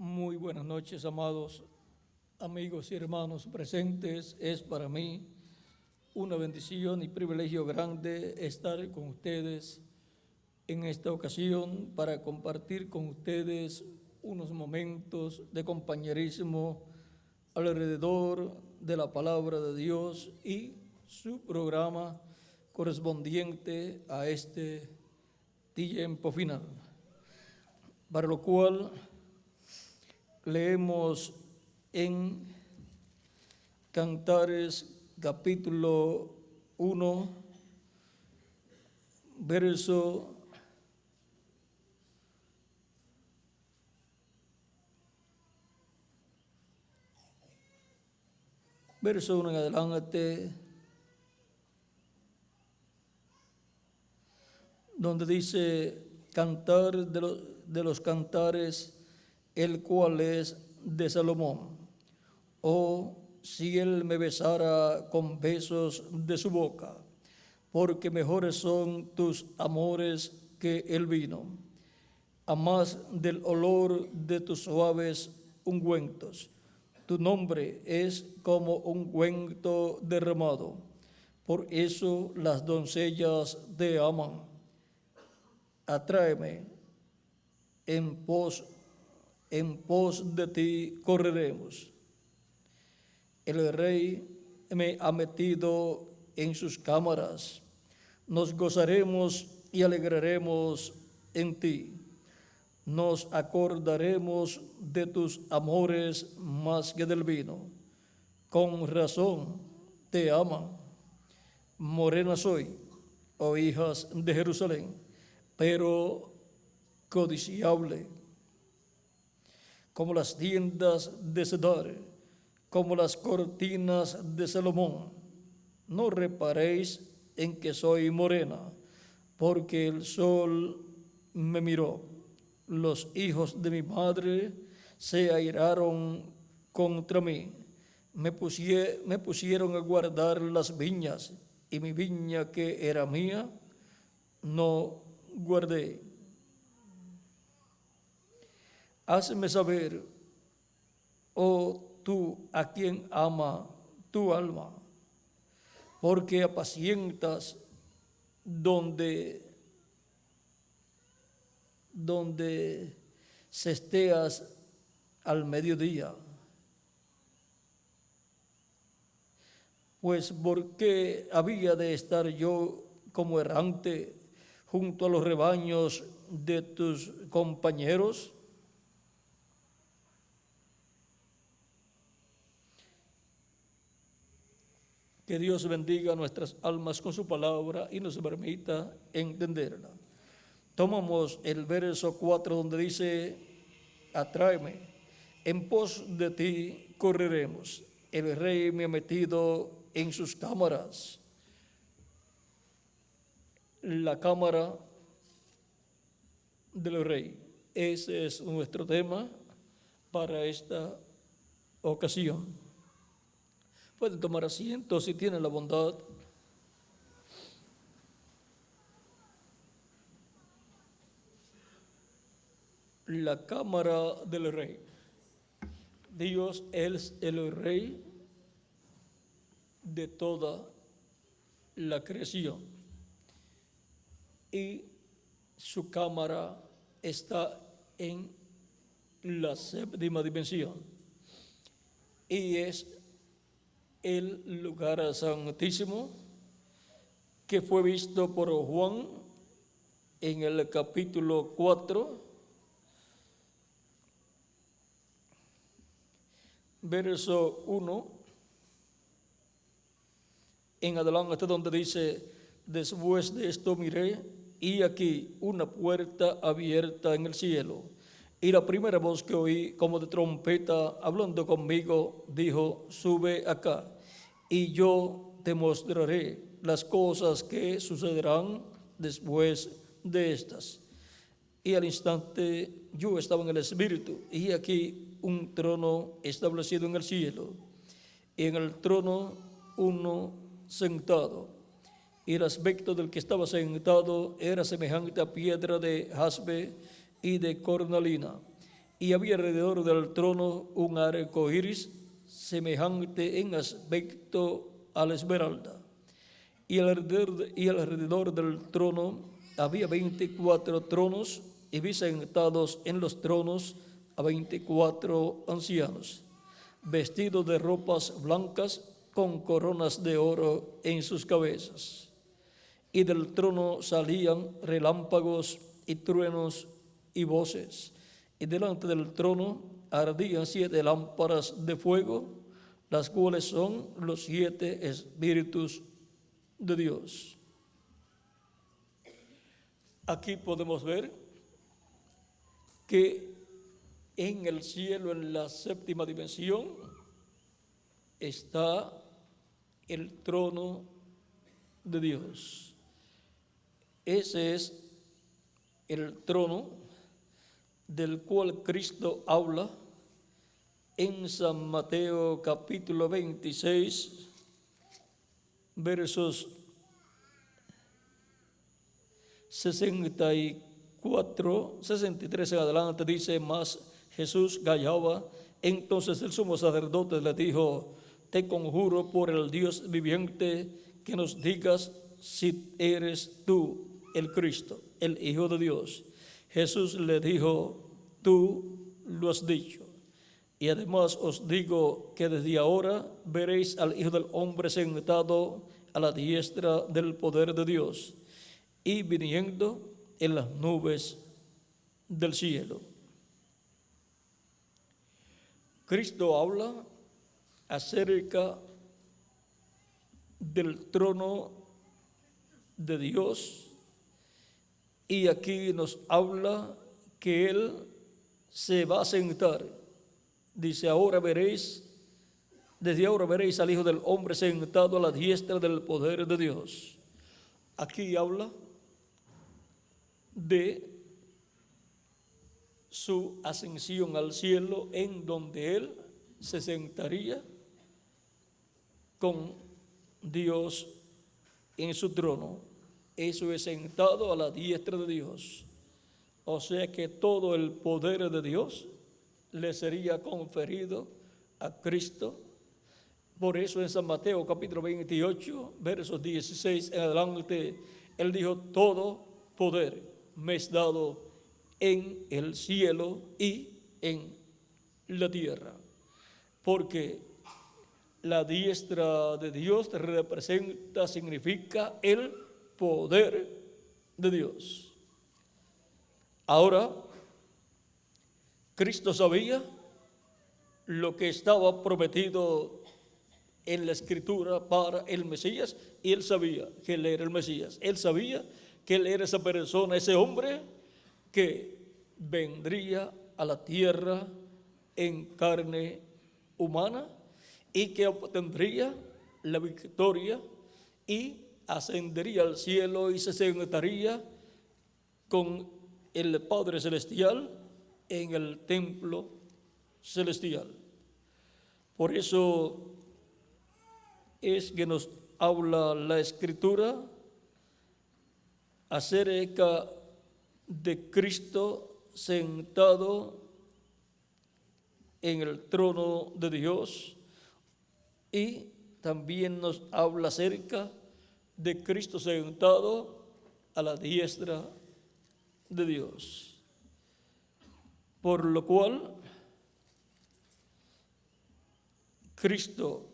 Muy buenas noches, amados amigos y hermanos presentes. Es para mí una bendición y privilegio grande estar con ustedes en esta ocasión para compartir con ustedes unos momentos de compañerismo alrededor de la palabra de Dios y su programa correspondiente a este tiempo final, para lo cual leemos en Cantares capítulo 1, verso 1 en adelante, donde dice: Cantar de los cantares, el cual es de Salomón. Oh, si él me besara con besos de su boca, porque mejores son tus amores que el vino, a más del olor de tus suaves ungüentos. Tu nombre es como ungüento derramado, por eso las doncellas te aman. Atráeme, en pos de ti correremos. El rey me ha metido en sus cámaras. Nos gozaremos y alegraremos en ti. Nos acordaremos de tus amores más que del vino. Con razón te aman. Morena soy, oh hijas de Jerusalén, pero codiciable, como las tiendas de Cedar, como las cortinas de Salomón. No reparéis en que soy morena, porque el sol me miró. Los hijos de mi madre se airaron contra mí. Me pusieron a guardar las viñas, y mi viña que era mía, no guardé. Hazme saber, oh tú a quien ama tu alma, porque apacientas donde cesteas al mediodía. Pues ¿por qué había de estar yo como errante junto a los rebaños de tus compañeros? Que Dios bendiga nuestras almas con su palabra y nos permita entenderla. Tomamos el verso 4 donde dice: atráeme, en pos de ti correremos. El rey me ha metido en sus cámaras. La cámara del rey. Ese es nuestro tema para esta ocasión. Pueden tomar asiento si tienen la bondad. La cámara del rey. Dios es el rey de toda la creación y su cámara está en la séptima dimensión y es el lugar santísimo que fue visto por Juan en el capítulo 4, verso 1 en adelante, donde dice: después de esto miré, y aquí una puerta abierta en el cielo, y la primera voz que oí como de trompeta hablando conmigo dijo: sube acá, y yo te mostraré las cosas que sucederán después de estas. Y al instante yo estaba en el Espíritu, y aquí un trono establecido en el cielo, y en el trono uno sentado, y el aspecto del que estaba sentado era semejante a piedra de jaspe y de cornalina, y había alrededor del trono un arco iris semejante en aspecto a la esmeralda. Y alrededor del trono había 24 tronos, y vi sentados en los tronos a 24 ancianos, vestidos de ropas blancas con coronas de oro en sus cabezas. Y del trono salían relámpagos y truenos y voces. Y delante del trono ardían 7 lámparas de fuego, las cuales son los 7 espíritus de Dios. Aquí podemos ver que en el cielo, en la séptima dimensión, está el trono de Dios. Ese es el trono del cual Cristo habla en San Mateo capítulo 26, versos 63 en adelante. Dice: mas Jesús callaba. Entonces el sumo sacerdote le dijo: te conjuro por el Dios viviente que nos digas si eres tú el Cristo, el Hijo de Dios. Jesús le dijo: tú lo has dicho. Y además os digo que desde ahora veréis al Hijo del Hombre sentado a la diestra del poder de Dios y viniendo en las nubes del cielo. Cristo habla acerca del trono de Dios, y aquí nos habla que Él se va a sentar. Dice: desde ahora veréis al Hijo del Hombre sentado a la diestra del poder de Dios. Aquí habla de su ascensión al cielo, en donde Él se sentaría con Dios en su trono. Eso es sentado a la diestra de Dios. O sea que todo el poder de Dios le sería conferido a Cristo. Por eso en San Mateo capítulo 28, versos 16 en adelante, Él dijo: todo poder me es dado en el cielo y en la tierra. Porque la diestra de Dios significa el poder de Dios. Ahora, Cristo sabía lo que estaba prometido en la Escritura para el Mesías, y Él sabía que Él era el Mesías. Él sabía que Él era esa persona, ese hombre que vendría a la tierra en carne humana y que obtendría la victoria y ascendería al cielo y se sentaría con el Padre Celestial en el templo celestial. Por eso es que nos habla la Escritura acerca de Cristo sentado en el trono de Dios, y también nos habla acerca de Cristo sentado a la diestra de Dios. Por lo cual, Cristo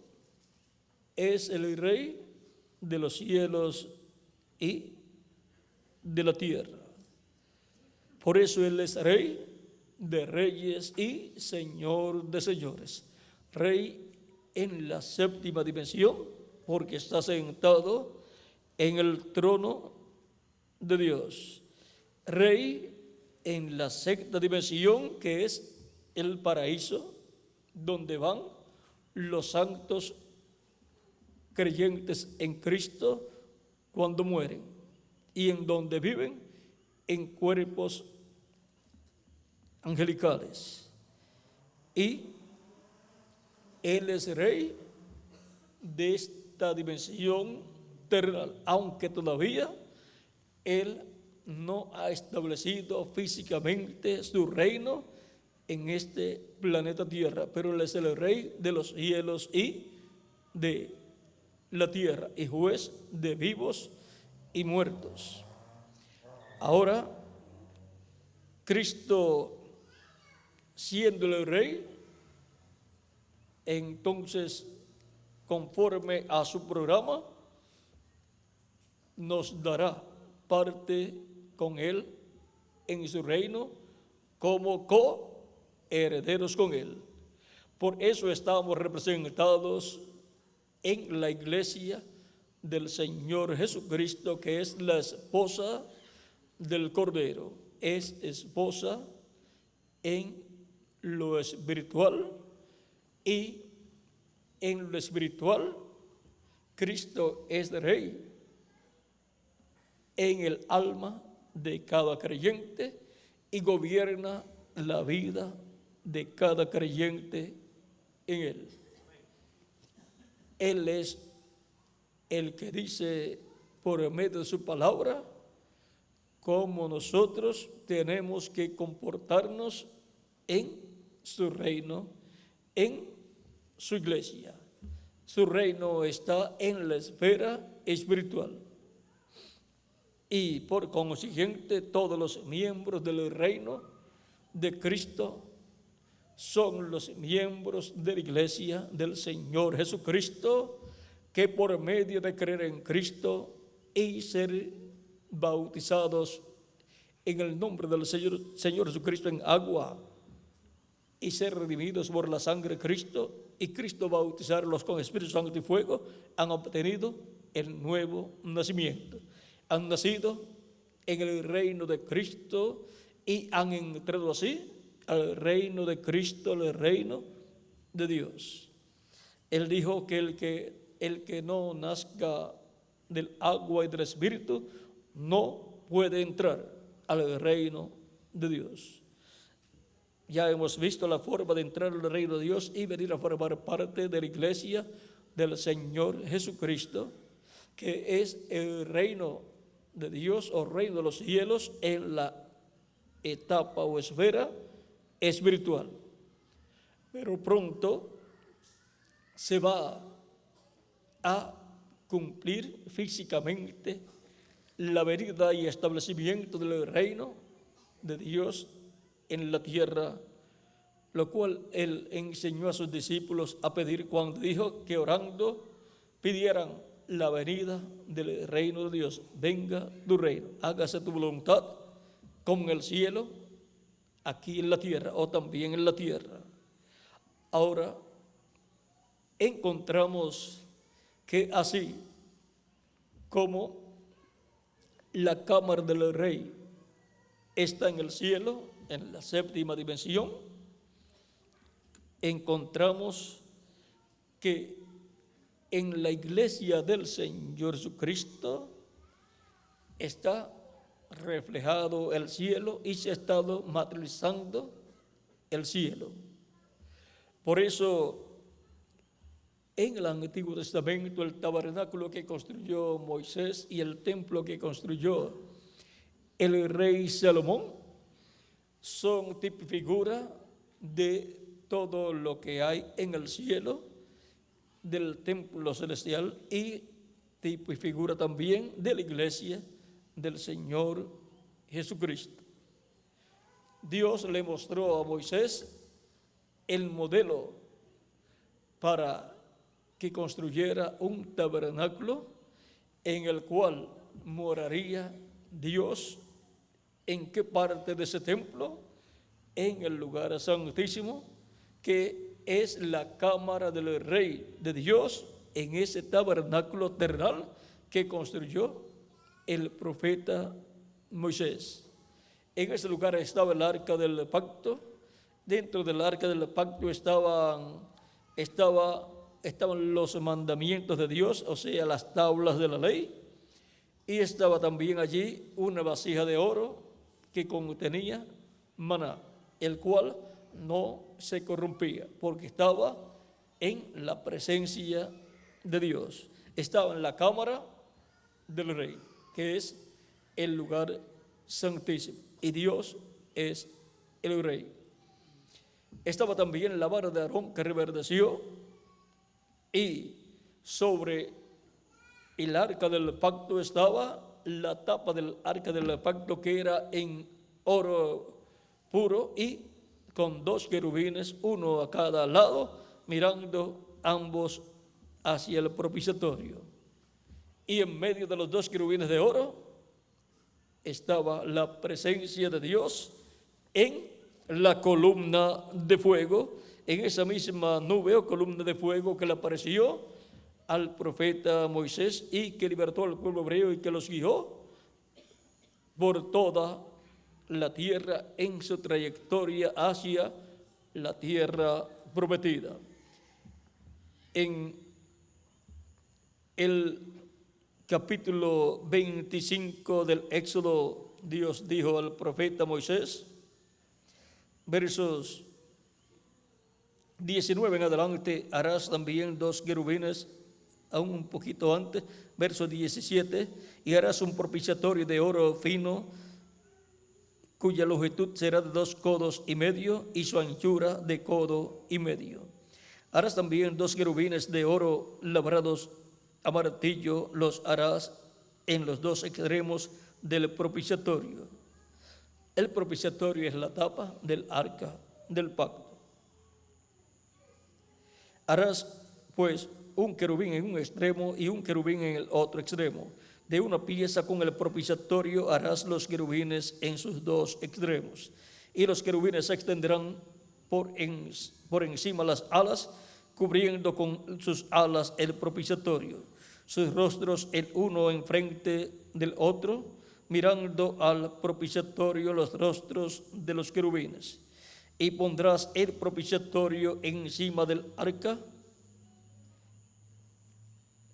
es el Rey de los cielos y de la tierra. Por eso Él es Rey de reyes y Señor de señores. Rey en la séptima dimensión, porque está sentado en el trono de Dios. Rey en la sexta dimensión, que es el paraíso, donde van los santos creyentes en Cristo cuando mueren, y en donde viven en cuerpos angelicales. Y Él es Rey de esta dimensión terrenal, aunque todavía Él no ha establecido físicamente su reino en este planeta Tierra, pero Él es el Rey de los cielos y de la tierra, y juez de vivos y muertos. Ahora, Cristo siendo el Rey, entonces, conforme a su programa, nos dará parte con Él en su reino como coherederos con Él. Por eso estamos representados en la iglesia del Señor Jesucristo, que es la esposa del Cordero. Es esposa en lo espiritual, y en lo espiritual Cristo es Rey en el alma de cada creyente y gobierna la vida de cada creyente en Él. Él es el que dice por medio de su palabra cómo nosotros tenemos que comportarnos en su reino, en su iglesia. Su reino está en la esfera espiritual. Y por consiguiente, todos los miembros del reino de Cristo son los miembros de la iglesia del Señor Jesucristo, que por medio de creer en Cristo y ser bautizados en el nombre del Señor Jesucristo en agua y ser redimidos por la sangre de Cristo, y Cristo bautizarlos con Espíritu Santo y fuego, han obtenido el nuevo nacimiento. Han nacido en el reino de Cristo y han entrado así al reino de Cristo, el reino de Dios. Él dijo que el que no nazca del agua y del Espíritu no puede entrar al reino de Dios. Ya hemos visto la forma de entrar al reino de Dios y venir a formar parte de la iglesia del Señor Jesucristo, que es el reino de Dios o reino de los cielos en la etapa o esfera espiritual. Pero pronto se va a cumplir físicamente la venida y establecimiento del reino de Dios en la tierra, lo cual Él enseñó a sus discípulos a pedir cuando dijo que orando pidieran la venida del reino de Dios. Venga tu reino, hágase tu voluntad como en el cielo, aquí en la tierra, o también en la tierra. Ahora encontramos que así como la cámara del rey está en el cielo, en la séptima dimensión, encontramos que en la iglesia del Señor Jesucristo está reflejado el cielo y se ha estado materializando el cielo. Por eso, en el Antiguo Testamento, el tabernáculo que construyó Moisés y el templo que construyó el rey Salomón son tipo y figura de todo lo que hay en el cielo, del templo celestial, y tipo y figura también de la iglesia del Señor Jesucristo. Dios le mostró a Moisés el modelo para que construyera un tabernáculo en el cual moraría Dios. ¿En qué parte de ese templo? En el lugar santísimo, que es la cámara del rey de Dios, en ese tabernáculo terrenal que construyó el profeta Moisés. En ese lugar estaba el arca del pacto. Dentro del arca del pacto estaban los mandamientos de Dios, o sea, las tablas de la ley, y estaba también allí una vasija de oro que contenía maná, el cual no se corrompía porque estaba en la presencia de Dios. Estaba en la cámara del rey, que es el lugar santísimo, y Dios es el rey. Estaba también la vara de Aarón que reverdeció, y sobre el arca del pacto estaba la tapa del arca del pacto, que era en oro puro, y con 2 querubines, uno a cada lado, mirando ambos hacia el propiciatorio. Y en medio de los 2 querubines de oro estaba la presencia de Dios en la columna de fuego, en esa misma nube o columna de fuego que le apareció al profeta Moisés y que libertó al pueblo hebreo y que los guió por toda la tierra en su trayectoria hacia la tierra prometida. En el capítulo 25 del Éxodo, Dios dijo al profeta Moisés, versos 19 en adelante, harás también 2 querubines, aún un poquito antes, verso 17, y harás un propiciatorio de oro fino, cuya longitud será de 2 codos y medio, y su anchura de codo y medio. Harás también 2 querubines de oro labrados a martillo, los harás en los 2 extremos del propiciatorio. El propiciatorio es la tapa del arca del pacto. Harás pues un querubín en un extremo y un querubín en el otro extremo. De una pieza con el propiciatorio harás los querubines en sus 2 extremos. Y los querubines se extenderán por encima las alas, cubriendo con sus alas el propiciatorio. Sus rostros el uno enfrente del otro, mirando al propiciatorio los rostros de los querubines. Y pondrás el propiciatorio encima del arca,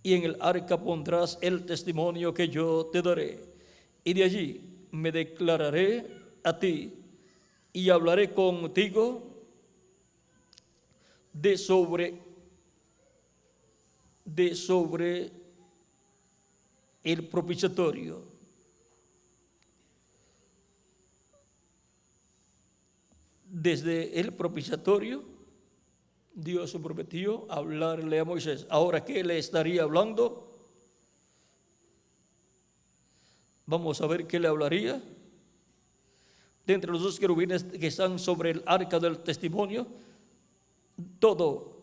y en el arca pondrás el testimonio que yo te daré. Y de allí me declararé a ti y hablaré contigo de sobre el propiciatorio. Desde el propiciatorio, Dios prometió hablarle a Moisés. Ahora, ¿qué le estaría hablando? Vamos a ver qué le hablaría. De entre los 2 querubines que están sobre el arca del testimonio, todo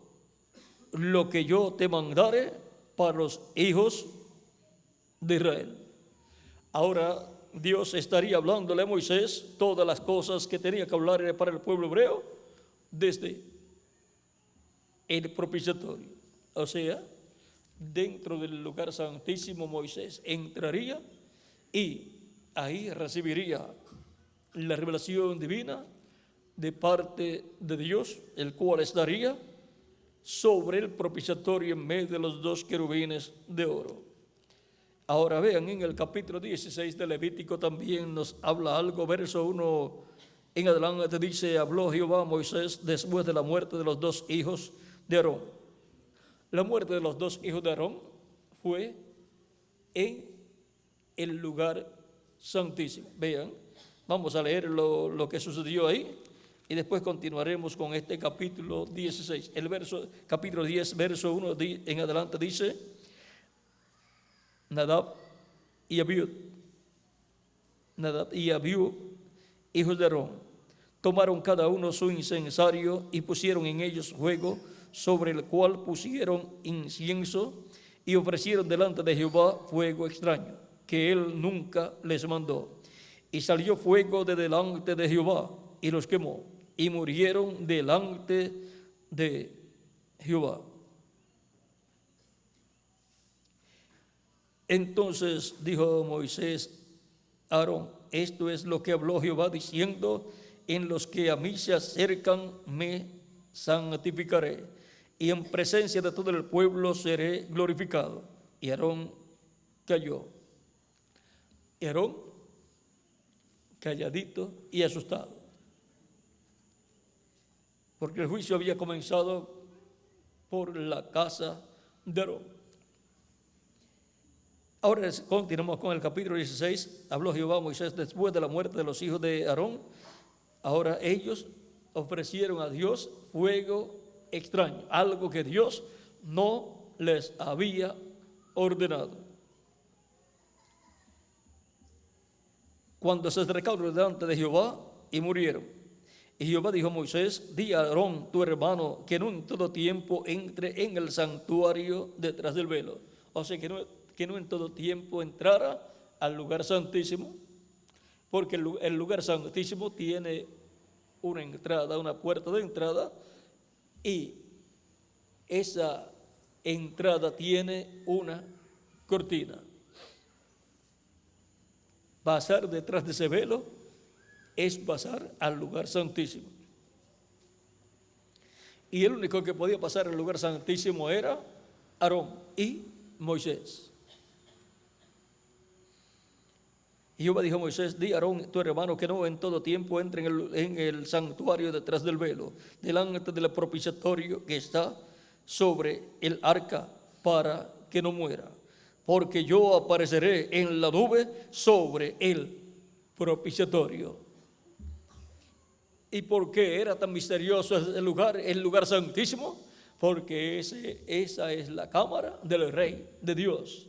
lo que yo te mandare para los hijos de Israel. Ahora Dios estaría hablándole a Moisés todas las cosas que tenía que hablar para el pueblo hebreo desde el propiciatorio. O sea, dentro del lugar santísimo Moisés entraría y ahí recibiría la revelación divina de parte de Dios, el cual estaría sobre el propiciatorio en medio de los 2 querubines de oro. Ahora vean, en el capítulo 16 de Levítico también nos habla algo. Verso 1 en adelante dice: habló Jehová a Moisés después de la muerte de los 2 hijos de Aarón. La muerte de los 2 hijos de Aarón fue en el lugar santísimo. Vean, vamos a leer lo que sucedió ahí y después continuaremos con este capítulo 16. Capítulo 10, verso 1 en adelante dice: Nadab y Abiú, hijos de Aarón, tomaron cada uno su incensario y pusieron en ellos fuego, sobre el cual pusieron incienso, y ofrecieron delante de Jehová fuego extraño, que él nunca les mandó. Y salió fuego de delante de Jehová, y los quemó, y murieron delante de Jehová. Entonces dijo Moisés a Aarón: esto es lo que habló Jehová diciendo: en los que a mí se acercan me santificaré, y en presencia de todo el pueblo seré glorificado. Y Aarón cayó. Y Aarón, calladito y asustado, porque el juicio había comenzado por la casa de Aarón. Ahora continuamos con el capítulo 16. Habló Jehová a Moisés después de la muerte de los hijos de Aarón. Ahora ellos, ofrecieron a Dios fuego extraño, algo que Dios no les había ordenado. Cuando se acercaron delante de Jehová y murieron. Y Jehová dijo a Moisés: di a Aarón tu hermano que no en todo tiempo entre en el santuario detrás del velo. O sea, que no en todo tiempo entrara al lugar santísimo, porque el lugar santísimo tiene una entrada, una puerta de entrada, y esa entrada tiene una cortina. Pasar detrás de ese velo es pasar al lugar santísimo. Y el único que podía pasar al lugar santísimo era Aarón y Moisés. Y Jehová dijo a Moisés: di a Aarón tu hermano que no en todo tiempo entre en el santuario detrás del velo, delante del propiciatorio que está sobre el arca, para que no muera, porque yo apareceré en la nube sobre el propiciatorio. ¿Y por qué era tan misterioso el lugar santísimo? Porque esa es la cámara del Rey de Dios,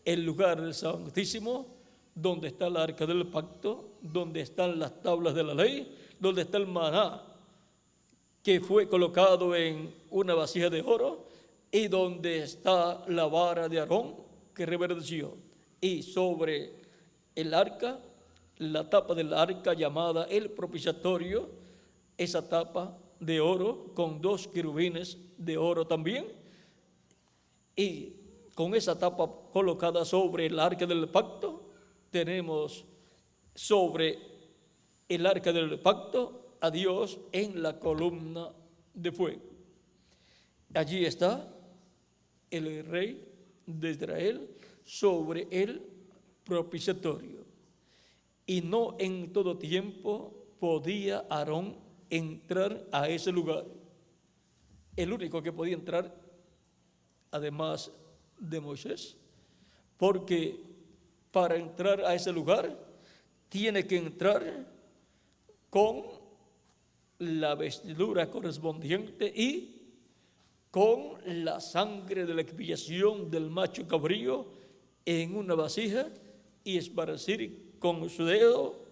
el lugar santísimo donde está el arca del pacto, donde están las tablas de la ley, donde está el maná que fue colocado en una vasija de oro, y donde está la vara de Aarón que reverdeció, y sobre el arca, la tapa del arca llamada el propiciatorio, esa tapa de oro con 2 querubines de oro también, y con esa tapa colocada sobre el arca del pacto, tenemos sobre el arca del pacto a Dios en la columna de fuego. Allí está el Rey de Israel sobre el propiciatorio. Y no en todo tiempo podía Aarón entrar a ese lugar. El único que podía entrar, además de Moisés, porque para entrar a ese lugar tiene que entrar con la vestidura correspondiente y con la sangre de la expiación del macho cabrío en una vasija, y esparcir con su dedo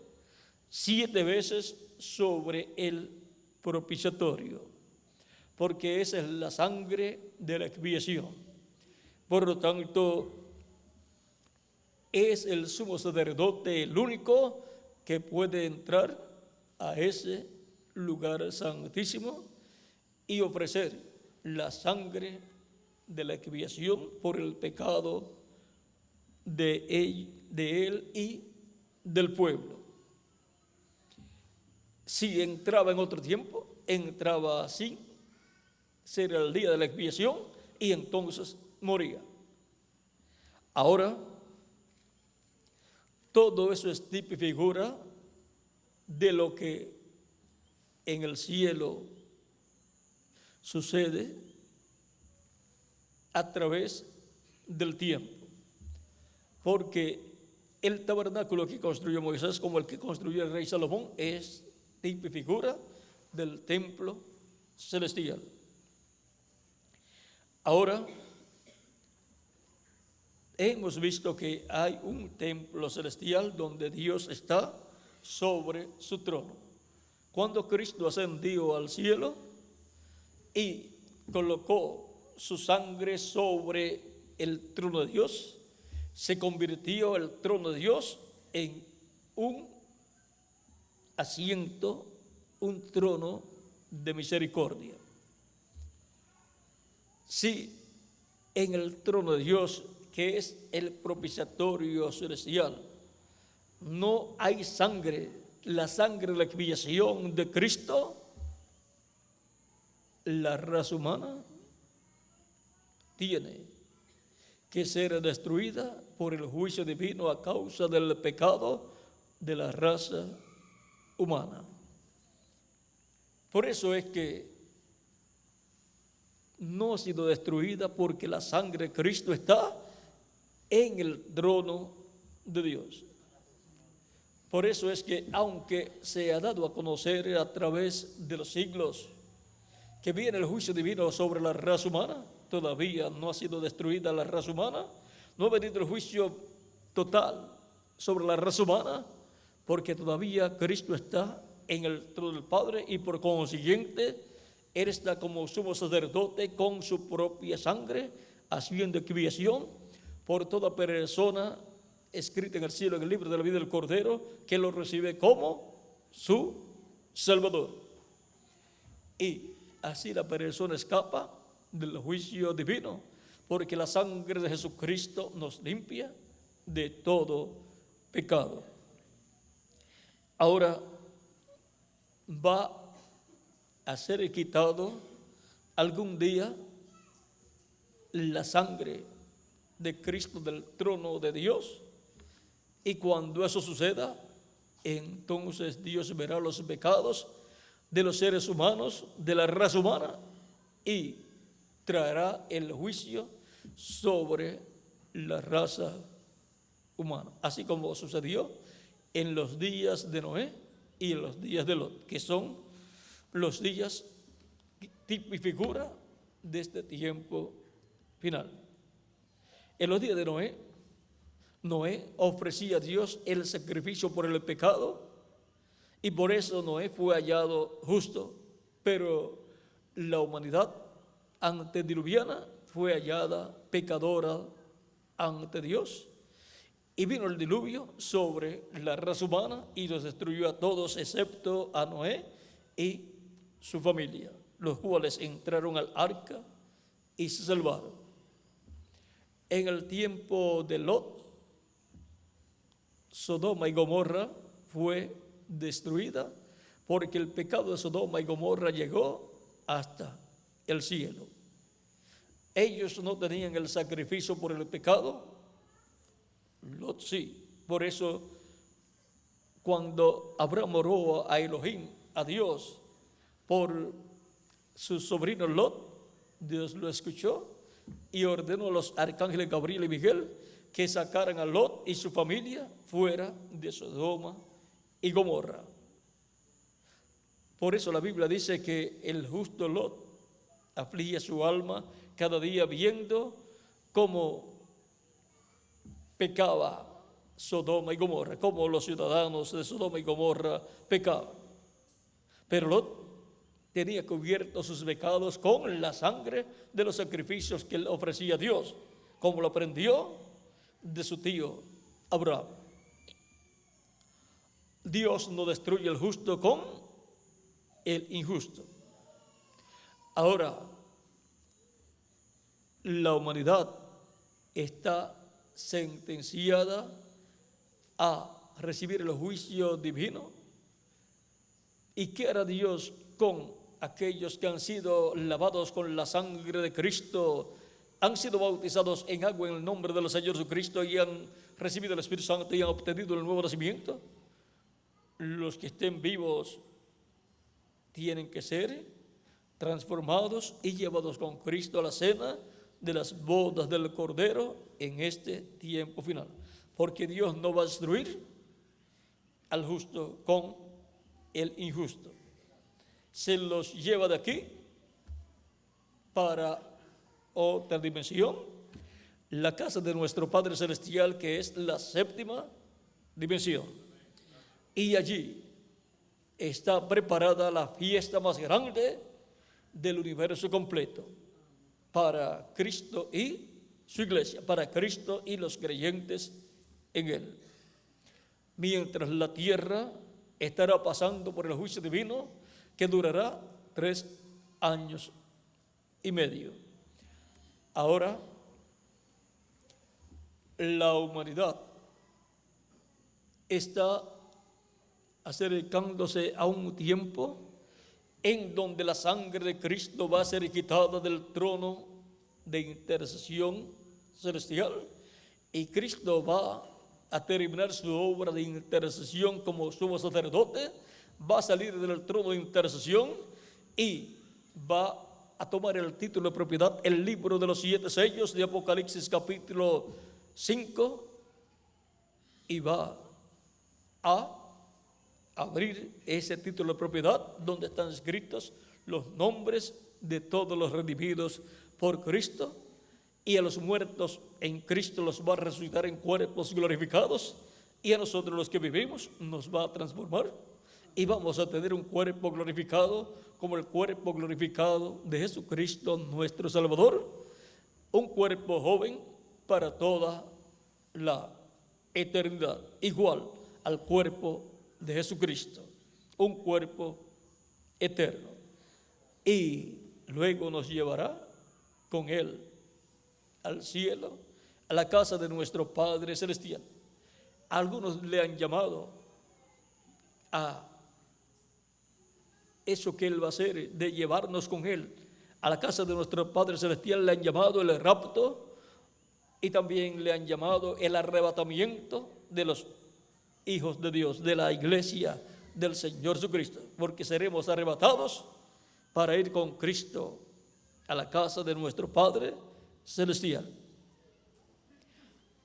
7 veces sobre el propiciatorio, porque esa es la sangre de la expiación. Por lo tanto, es el sumo sacerdote el único que puede entrar a ese lugar santísimo y ofrecer la sangre de la expiación por el pecado de él y del pueblo. Si entraba en otro tiempo, entraba así, será el día de la expiación, y entonces moría. Ahora, todo eso es tipo y figura de lo que en el cielo sucede a través del tiempo. Porque el tabernáculo que construyó Moisés, como el que construyó el rey Salomón, es tipo y figura del templo celestial. Ahora, hemos visto que hay un templo celestial donde Dios está sobre su trono. Cuando Cristo ascendió al cielo y colocó su sangre sobre el trono de Dios, se convirtió el trono de Dios en un asiento, un trono de misericordia. Si en el trono de Dios, que es el propiciatorio celestial, no hay sangre, la sangre de la expiación de Cristo, la raza humana tiene que ser destruida por el juicio divino a causa del pecado de la raza humana. Por eso es que no ha sido destruida, porque la sangre de Cristo está en el trono de Dios. Por eso es que aunque se ha dado a conocer a través de los siglos que viene el juicio divino sobre la raza humana, todavía no ha sido destruida la raza humana, no ha venido el juicio total sobre la raza humana, porque todavía Cristo está en el trono del Padre y por consiguiente Él está como sumo sacerdote con su propia sangre, haciendo expiación por toda persona escrita en el cielo, en el libro de la vida del Cordero, que lo recibe como su Salvador. Y así la persona escapa del juicio divino, porque la sangre de Jesucristo nos limpia de todo pecado. Ahora va a ser quitado algún día la sangre de Cristo del trono de Dios, y cuando eso suceda, entonces Dios verá los pecados de los seres humanos, de la raza humana, y traerá el juicio sobre la raza humana, así como sucedió en los días de Noé y en los días de Lot, que son los días tipo y figura de este tiempo final. En los días de Noé, Noé ofrecía a Dios el sacrificio por el pecado, y por eso Noé fue hallado justo, pero la humanidad antediluviana fue hallada pecadora ante Dios, y vino el diluvio sobre la raza humana y los destruyó a todos excepto a Noé y su familia, los cuales entraron al arca y se salvaron. En el tiempo de Lot, Sodoma y Gomorra fue destruida porque el pecado de Sodoma y Gomorra llegó hasta el cielo. Ellos no tenían el sacrificio por el pecado, Lot sí. Por eso cuando Abraham oró a Elohim, a Dios, por su sobrino Lot, Dios lo escuchó y ordenó a los arcángeles Gabriel y Miguel que sacaran a Lot y su familia fuera de Sodoma y Gomorra. Por eso la Biblia dice que el justo Lot afligía su alma cada día viendo cómo pecaba Sodoma y Gomorra, cómo los ciudadanos de Sodoma y Gomorra pecaban. Pero Lot tenía cubiertos sus pecados con la sangre de los sacrificios que él ofrecía a Dios, como lo aprendió de su tío Abraham. Dios no destruye el justo con el injusto. Ahora, la humanidad está sentenciada a recibir el juicio divino. ¿Y qué hará Dios con aquellos que han sido lavados con la sangre de Cristo, han sido bautizados en agua en el nombre del Señor Jesucristo y han recibido el Espíritu Santo y han obtenido el nuevo nacimiento? Los que estén vivos tienen que ser transformados y llevados con Cristo a la cena de las bodas del Cordero en este tiempo final, porque Dios no va a destruir al justo con el injusto. Se los lleva de aquí para otra dimensión, la casa de nuestro Padre Celestial, que es la séptima dimensión, y allí está preparada la fiesta más grande del universo completo para Cristo y su iglesia, para Cristo y los creyentes en Él. Mientras la tierra estará pasando por el juicio divino que durará 3 años y medio. Ahora, la humanidad está acercándose a un tiempo en donde la sangre de Cristo va a ser quitada del trono de intercesión celestial y Cristo va a terminar su obra de intercesión como sumo sacerdote, va a salir del trono de intercesión y va a tomar el título de propiedad, el libro de los 7 sellos de Apocalipsis capítulo 5, y va a abrir ese título de propiedad donde están escritos los nombres de todos los redimidos por Cristo, y a los muertos en Cristo los va a resucitar en cuerpos glorificados, y a nosotros los que vivimos nos va a transformar y vamos a tener un cuerpo glorificado como el cuerpo glorificado de Jesucristo nuestro Salvador, un cuerpo joven para toda la eternidad, igual al cuerpo de Jesucristo, un cuerpo eterno, y luego nos llevará con Él al cielo, a la casa de nuestro Padre Celestial. Algunos le han llamado a eso que Él va a hacer, de llevarnos con Él a la casa de nuestro Padre Celestial, le han llamado el rapto, y también le han llamado el arrebatamiento de los hijos de Dios, de la iglesia del Señor Jesucristo, porque seremos arrebatados para ir con Cristo a la casa de nuestro Padre Celestial.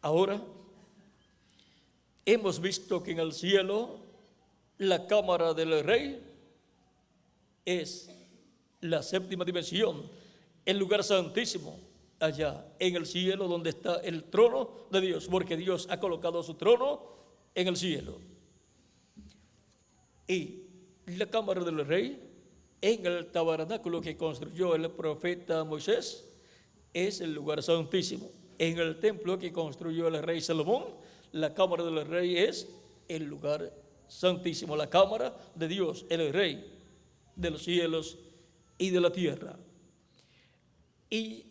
Ahora hemos visto que en el cielo la cámara del Rey es la séptima dimensión, el lugar santísimo, allá en el cielo donde está el trono de Dios, porque Dios ha colocado su trono en el cielo. Y la cámara del Rey, en el tabernáculo que construyó el profeta Moisés, es el lugar santísimo. En el templo que construyó el rey Salomón, la cámara del Rey es el lugar santísimo, la cámara de Dios, el Rey de los cielos y de la tierra. Y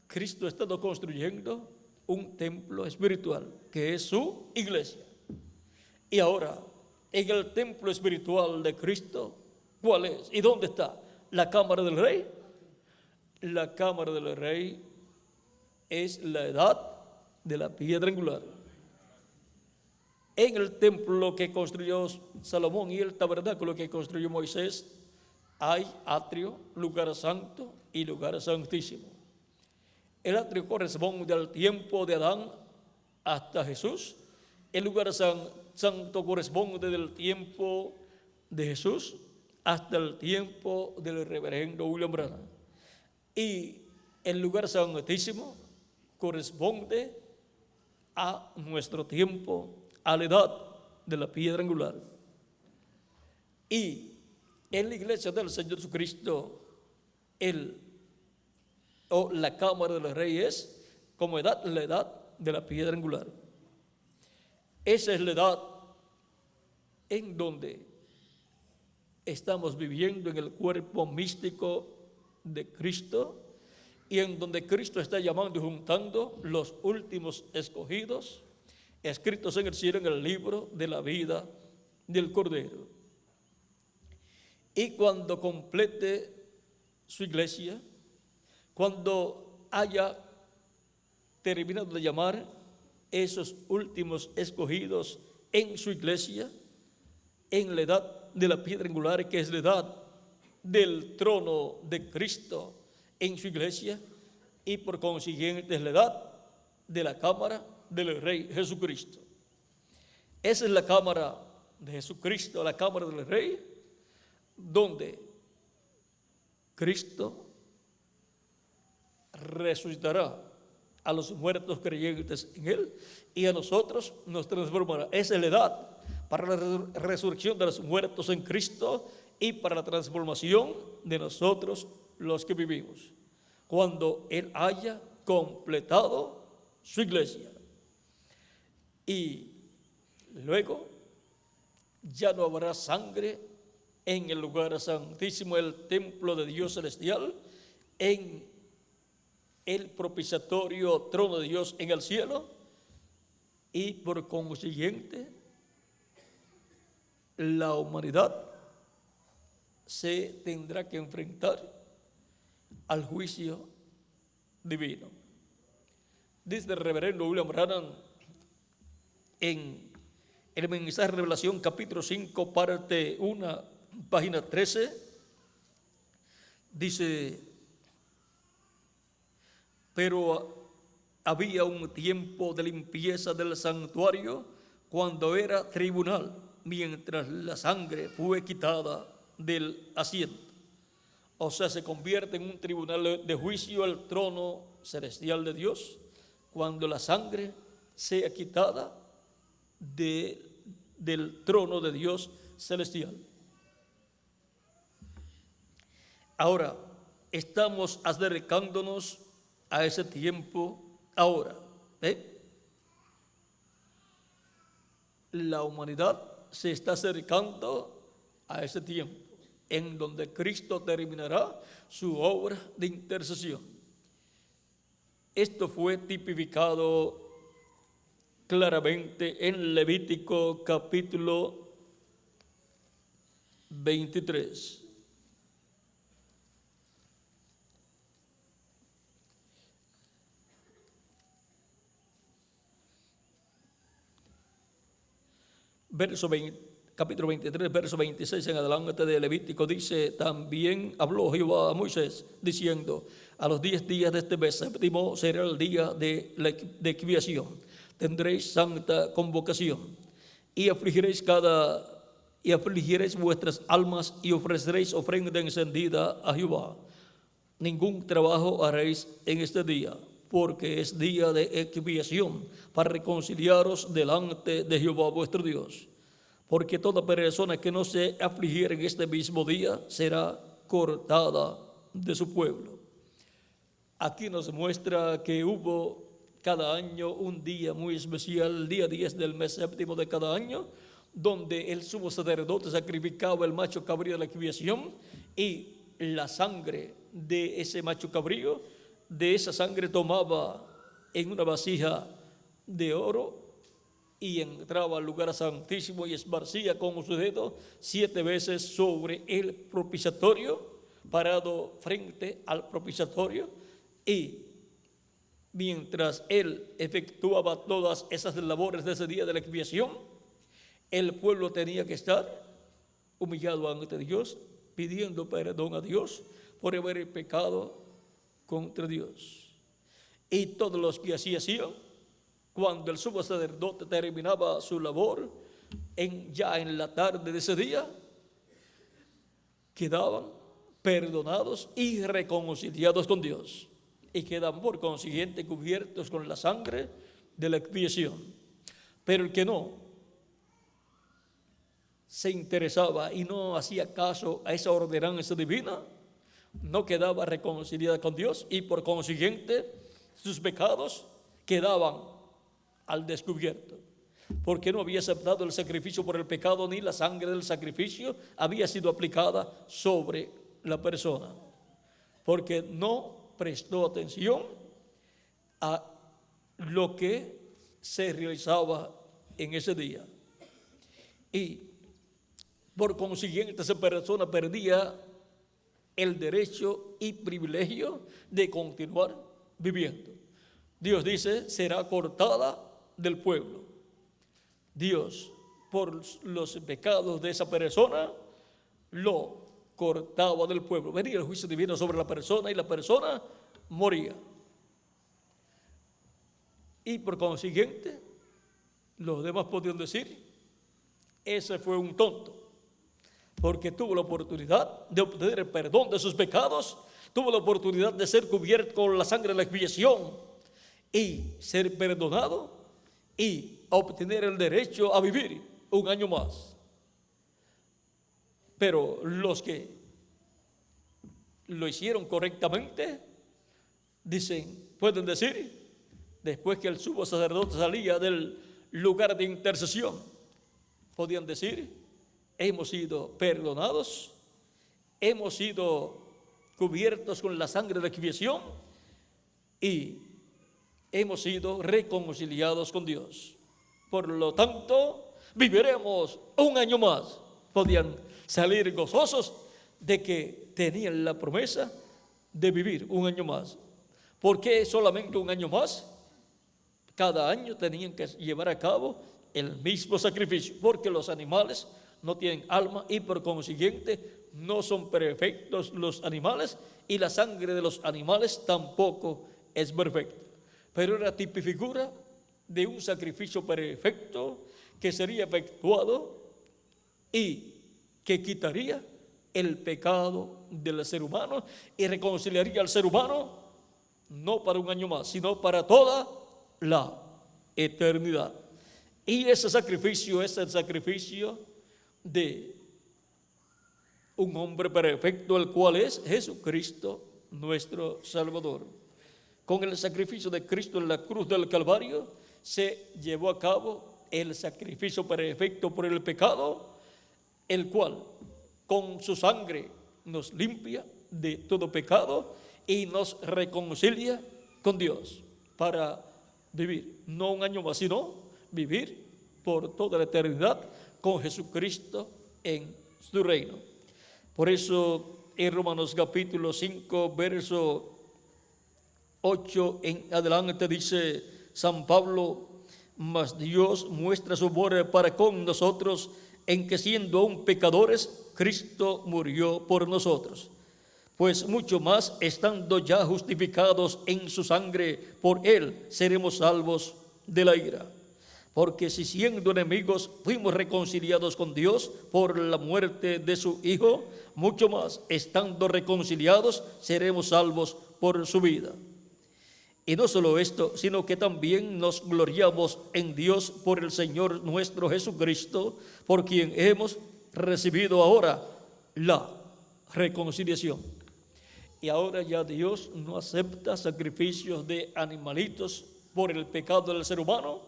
Cristo ha estado construyendo un templo espiritual que es su iglesia. Y ahora, en el templo espiritual de Cristo, ¿cuál es? ¿Y dónde está? ¿La cámara del Rey? La cámara del Rey es la edad de la piedra angular. En el templo que construyó Salomón y el tabernáculo que construyó Moisés, hay atrio, lugar santo y lugar santísimo. El atrio corresponde al tiempo de Adán hasta Jesús. El lugar santo corresponde del tiempo de Jesús hasta el tiempo del reverendo William Branham. Y el lugar santísimo corresponde a nuestro tiempo, a la edad de la piedra angular. Y en la iglesia del Señor Jesucristo, la cámara del Rey es como edad, la edad de la piedra angular. Esa es la edad en donde estamos viviendo en el cuerpo místico de Cristo, y en donde Cristo está llamando y juntando los últimos escogidos, escritos en el cielo en el libro de la vida del Cordero. Y cuando complete su iglesia, cuando haya terminado de llamar esos últimos escogidos en su iglesia, en la edad de la piedra angular, que es la edad del trono de Cristo en su iglesia, y por consiguiente es la edad de la cámara del Rey Jesucristo. Esa es la cámara de Jesucristo, la cámara del Rey, donde Cristo resucitará a los muertos creyentes en Él, y a nosotros nos transformará. Esa es la edad para la resurrección de los muertos en Cristo y para la transformación de nosotros los que vivimos, cuando Él haya completado su iglesia. Y luego ya no habrá sangre en el lugar santísimo, el templo de Dios celestial, en el propiciatorio trono de Dios en el cielo, y por consiguiente la humanidad se tendrá que enfrentar al juicio divino. Dice el reverendo William Branham en el mensaje de Revelación capítulo 5 parte 1 página 13, dice: pero había un tiempo de limpieza del santuario cuando era tribunal, mientras la sangre fue quitada del asiento. O sea, se convierte en un tribunal de juicio al trono celestial de Dios cuando la sangre sea quitada del trono de Dios celestial. Ahora, estamos acercándonos a ese tiempo ahora. La humanidad se está acercando a ese tiempo en donde Cristo terminará su obra de intercesión. Esto fue tipificado claramente en Levítico capítulo 23. Capítulo 23, verso 26 en adelante de Levítico dice: también habló Jehová a Moisés diciendo: a los 10 días de este mes séptimo será el día de expiación. Tendréis santa convocación y afligiréis vuestras almas y ofreceréis ofrenda encendida a Jehová. Ningún trabajo haréis en este día, porque es día de expiación para reconciliaros delante de Jehová vuestro Dios. Porque toda persona que no se afligiera en este mismo día será cortada de su pueblo. Aquí nos muestra que hubo cada año un día muy especial, el día 10 del mes séptimo de cada año, donde el sumo sacerdote sacrificaba el macho cabrío de la expiación, y la sangre de ese macho cabrío, de esa sangre tomaba en una vasija de oro y entraba al lugar santísimo y esparcía con su dedo 7 veces sobre el propiciatorio, parado frente al propiciatorio, y mientras él efectuaba todas esas labores de ese día de la expiación, el pueblo tenía que estar humillado ante Dios, pidiendo perdón a Dios por haber pecado contra Dios. Y todos los que así hacían, cuando el sumo sacerdote terminaba su labor, ya en la tarde de ese día, quedaban perdonados y reconciliados con Dios, y quedan por consiguiente cubiertos con la sangre de la expiación. Pero el que no se interesaba y no hacía caso a esa ordenanza divina, no quedaba reconciliado con Dios, y por consiguiente sus pecados quedaban al descubierto, porque no había aceptado el sacrificio por el pecado, ni la sangre del sacrificio había sido aplicada sobre la persona, porque no prestó atención a lo que se realizaba en ese día, y por consiguiente esa persona perdía el derecho y privilegio de continuar viviendo. Dios dice: será cortada del pueblo. Dios, por los pecados de esa persona, lo cortaba del pueblo. Venía el juicio divino sobre la persona y la persona moría. Y por consiguiente, los demás podían decir: ese fue un tonto, porque tuvo la oportunidad de obtener el perdón de sus pecados, tuvo la oportunidad de ser cubierto con la sangre de la expiación y ser perdonado y obtener el derecho a vivir un año más. Pero los que lo hicieron correctamente, pueden decir, después que el sumo sacerdote salía del lugar de intercesión, podían decir: hemos sido perdonados, hemos sido cubiertos con la sangre de expiación y hemos sido reconciliados con Dios. Por lo tanto, viviremos un año más. Podían salir gozosos de que tenían la promesa de vivir un año más. ¿Por qué solamente un año más? Cada año tenían que llevar a cabo el mismo sacrificio, porque los animales no tienen alma y por consiguiente no son perfectos los animales, y la sangre de los animales tampoco es perfecta. Pero era tipifigura de un sacrificio perfecto que sería efectuado y que quitaría el pecado del ser humano y reconciliaría al ser humano no para un año más, sino para toda la eternidad. Y ese sacrificio es el sacrificio de un hombre perfecto, el cual es Jesucristo, nuestro Salvador. Con el sacrificio de Cristo en la cruz del Calvario se llevó a cabo el sacrificio perfecto por el pecado, el cual con su sangre nos limpia de todo pecado y nos reconcilia con Dios para vivir, no un año más, sino vivir por toda la eternidad con Jesucristo en su reino. Por eso en Romanos capítulo 5, verso 8 en adelante dice San Pablo: mas Dios muestra su amor para con nosotros en que siendo aún pecadores, Cristo murió por nosotros. Pues mucho más, estando ya justificados en su sangre, por él seremos salvos de la ira. Porque si siendo enemigos fuimos reconciliados con Dios por la muerte de su Hijo, mucho más, estando reconciliados, seremos salvos por su vida. Y no solo esto, sino que también nos gloriamos en Dios por el Señor nuestro Jesucristo, por quien hemos recibido ahora la reconciliación. Y ahora ya Dios no acepta sacrificios de animalitos por el pecado del ser humano,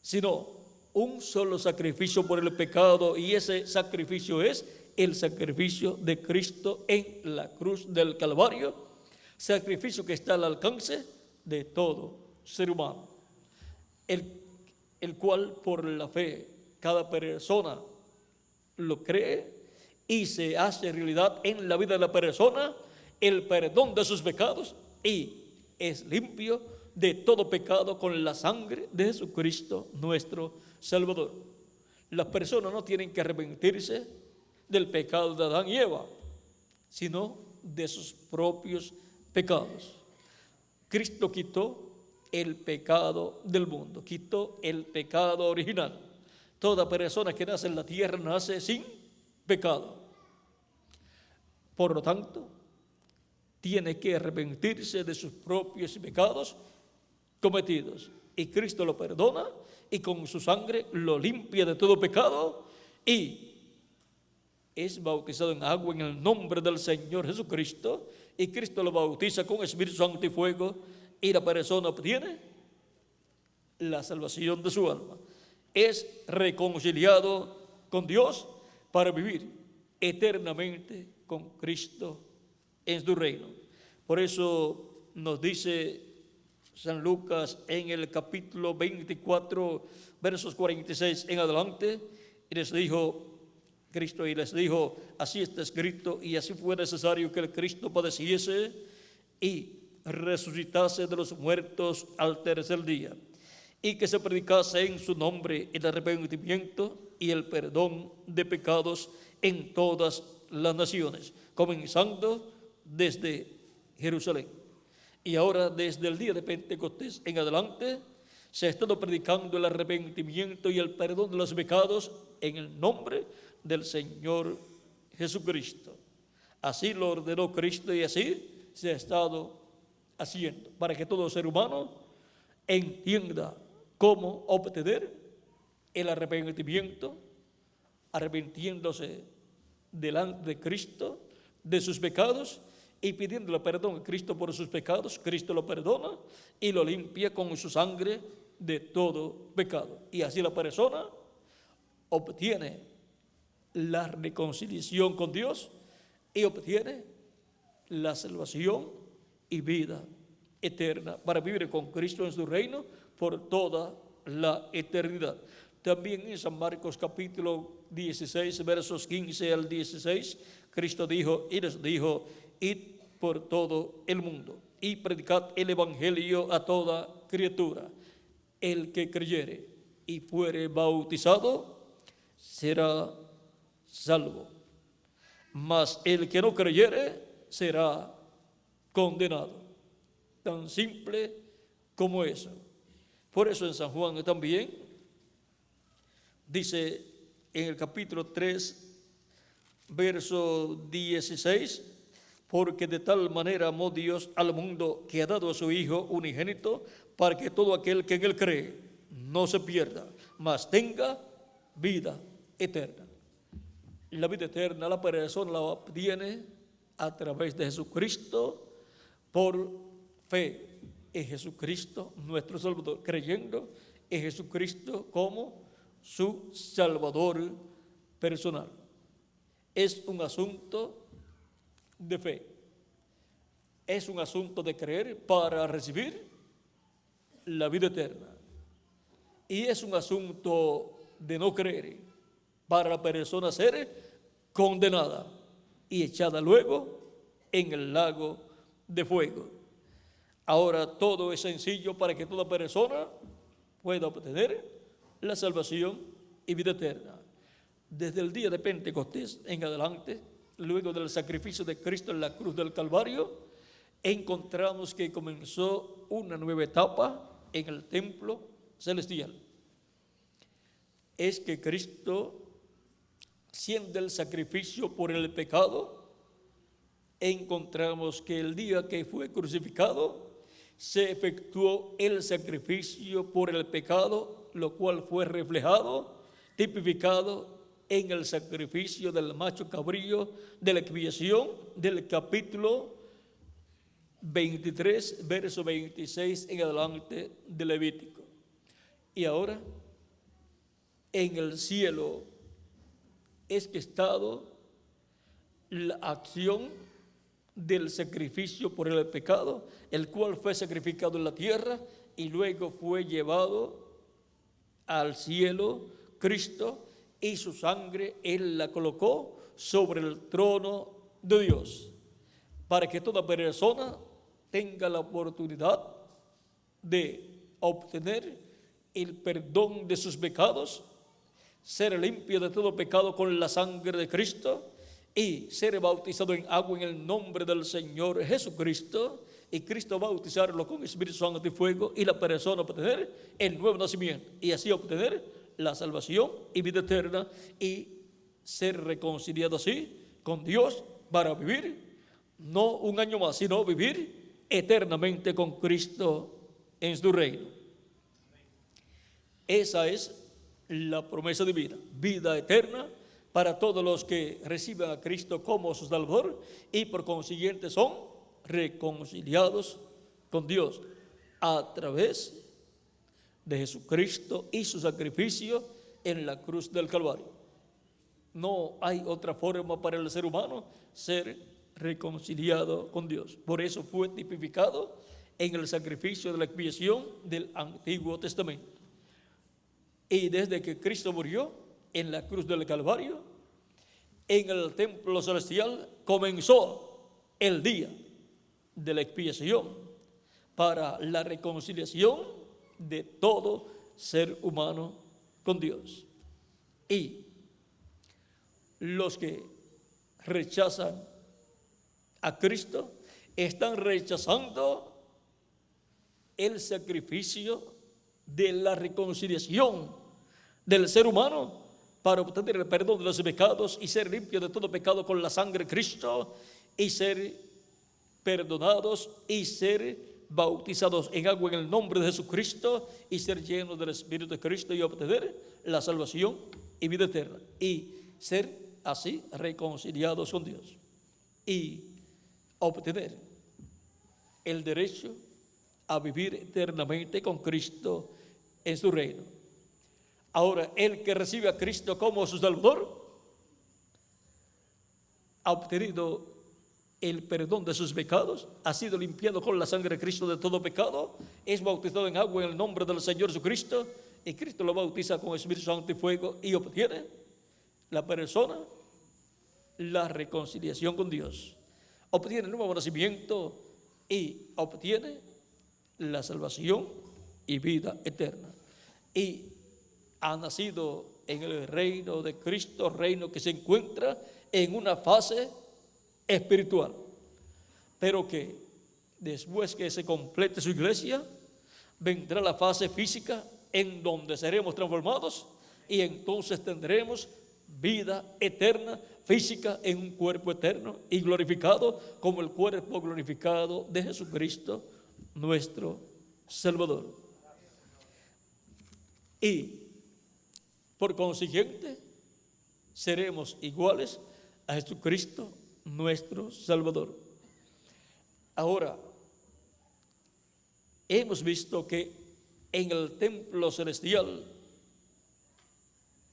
sino un solo sacrificio por el pecado, y ese sacrificio es el sacrificio de Cristo en la cruz del Calvario, sacrificio que está al alcance de todo ser humano, el cual por la fe cada persona lo cree y se hace realidad en la vida de la persona el perdón de sus pecados y es limpio de todo pecado con la sangre de Jesucristo nuestro Salvador. Las personas no tienen que arrepentirse del pecado de Adán y Eva, sino de sus propios pecados. Cristo quitó el pecado del mundo, quitó el pecado original. Toda persona que nace en la tierra nace sin pecado. Por lo tanto, tiene que arrepentirse de sus propios pecados cometidos. Y Cristo lo perdona y con su sangre lo limpia de todo pecado y es bautizado en agua en el nombre del Señor Jesucristo, y Cristo lo bautiza con Espíritu Santo y fuego, y la persona obtiene la salvación de su alma. Es reconciliado con Dios para vivir eternamente con Cristo en su reino. Por eso nos dice San Lucas en el capítulo 24, versos 46 en adelante, y les dijo Cristo, y les dijo: así está escrito, y así fue necesario que el Cristo padeciese y resucitase de los muertos al tercer día, y que se predicase en su nombre el arrepentimiento y el perdón de pecados en todas las naciones, comenzando desde Jerusalén. Y ahora, desde el día de Pentecostés en adelante, se ha estado predicando el arrepentimiento y el perdón de los pecados en el nombre del Señor Jesucristo. Así lo ordenó Cristo y así se ha estado haciendo, para que todo ser humano entienda cómo obtener el arrepentimiento, arrepintiéndose delante de Cristo de sus pecados y pidiéndole perdón a Cristo por sus pecados. Cristo lo perdona y lo limpia con su sangre de todo pecado. Y así la persona obtiene la reconciliación con Dios y obtiene la salvación y vida eterna para vivir con Cristo en su reino por toda la eternidad. También en San Marcos capítulo 16, versos 15 al 16, Cristo dijo y les dijo: id por todo el mundo y predicad el evangelio a toda criatura. El que creyere y fuere bautizado será salvo, mas el que no creyere será condenado. Tan simple como eso. Por eso en San Juan también dice en el capítulo 3, verso 16, porque de tal manera amó Dios al mundo que ha dado a su Hijo unigénito, para que todo aquel que en él cree no se pierda, mas tenga vida eterna. La vida eterna la persona la obtiene a través de Jesucristo, por fe en Jesucristo nuestro Salvador, creyendo en Jesucristo como su Salvador personal. Es un asunto de fe, es un asunto de creer para recibir la vida eterna, y es un asunto de no creer para la persona ser condenada y echada luego en el lago de fuego. Ahora todo es sencillo para que toda persona pueda obtener la salvación y vida eterna. Desde el día de Pentecostés en adelante, luego del sacrificio de Cristo en la cruz del Calvario, encontramos que comenzó una nueva etapa en el templo celestial. Es que Cristo, siendo el sacrificio por el pecado, encontramos que el día que fue crucificado se efectuó el sacrificio por el pecado, lo cual fue reflejado, tipificado en el sacrificio del macho cabrío de la expiación del capítulo 23, verso 26 en adelante de Levítico. Y ahora, en el cielo es que ha estado la acción del sacrificio por el pecado, el cual fue sacrificado en la tierra y luego fue llevado al cielo Cristo, y su sangre Él la colocó sobre el trono de Dios, para que toda persona tenga la oportunidad de obtener el perdón de sus pecados, ser limpio de todo pecado con la sangre de Cristo y ser bautizado en agua en el nombre del Señor Jesucristo, y Cristo bautizarlo con Espíritu Santo y fuego, y la persona obtener el nuevo nacimiento y así obtener la salvación y vida eterna y ser reconciliado así con Dios para vivir no un año más, sino vivir eternamente con Cristo en su reino. Esa es la promesa de vida eterna para todos los que reciben a Cristo como su Salvador y por consiguiente son reconciliados con Dios a través de Jesucristo y su sacrificio en la cruz del Calvario. No hay otra forma para el ser humano ser reconciliado con Dios. Por eso fue tipificado en el sacrificio de la expiación del Antiguo Testamento. Y desde que Cristo murió en la cruz del Calvario, en el templo celestial comenzó el día de la expiación para la reconciliación de todo ser humano con Dios. Y los que rechazan a Cristo están rechazando el sacrificio de la reconciliación del ser humano para obtener el perdón de los pecados y ser limpio de todo pecado con la sangre de Cristo y ser perdonados y ser bautizados en agua en el nombre de Jesucristo y ser llenos del Espíritu de Cristo y obtener la salvación y vida eterna y ser así reconciliados con Dios y obtener el derecho a vivir eternamente con Cristo en su reino. Ahora, el que recibe a Cristo como su Salvador ha obtenido el perdón de sus pecados, ha sido limpiado con la sangre de Cristo de todo pecado, es bautizado en agua en el nombre del Señor Jesucristo, y Cristo lo bautiza con Espíritu Santo y fuego, y obtiene la persona la reconciliación con Dios, obtiene el nuevo nacimiento y obtiene la salvación y vida eterna. Y ha nacido en el reino de Cristo, reino que se encuentra en una fase espiritual, pero que después que se complete su iglesia, vendrá la fase física en donde seremos transformados y entonces tendremos vida eterna, física, en un cuerpo eterno y glorificado como el cuerpo glorificado de Jesucristo, nuestro Salvador. Y por consiguiente, seremos iguales a Jesucristo, nuestro Salvador. Ahora, hemos visto que en el templo celestial,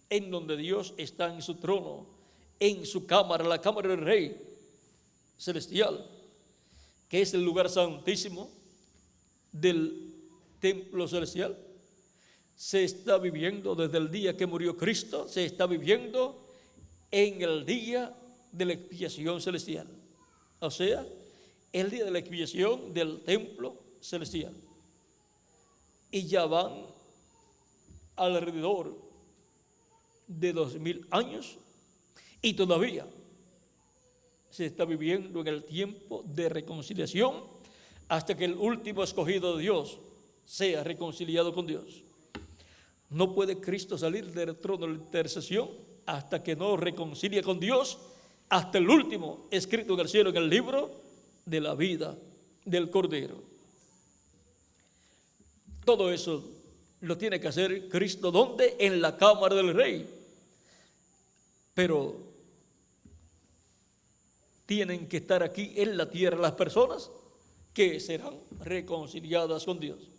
en donde Dios está en su trono, en su cámara, la cámara del Rey celestial, que es el lugar santísimo del templo celestial, se está viviendo desde el día que murió Cristo, se está viviendo en el día de la expiación celestial. O sea, el día de la expiación del templo celestial. Y ya van alrededor de 2000 años y todavía se está viviendo en el tiempo de reconciliación hasta que el último escogido de Dios sea reconciliado con Dios. No puede Cristo salir del trono de la intercesión hasta que no reconcilie con Dios, hasta el último escrito en el cielo, en el libro de la vida del Cordero. Todo eso lo tiene que hacer Cristo, ¿dónde? En la cámara del Rey. Pero tienen que estar aquí en la tierra las personas que serán reconciliadas con Dios.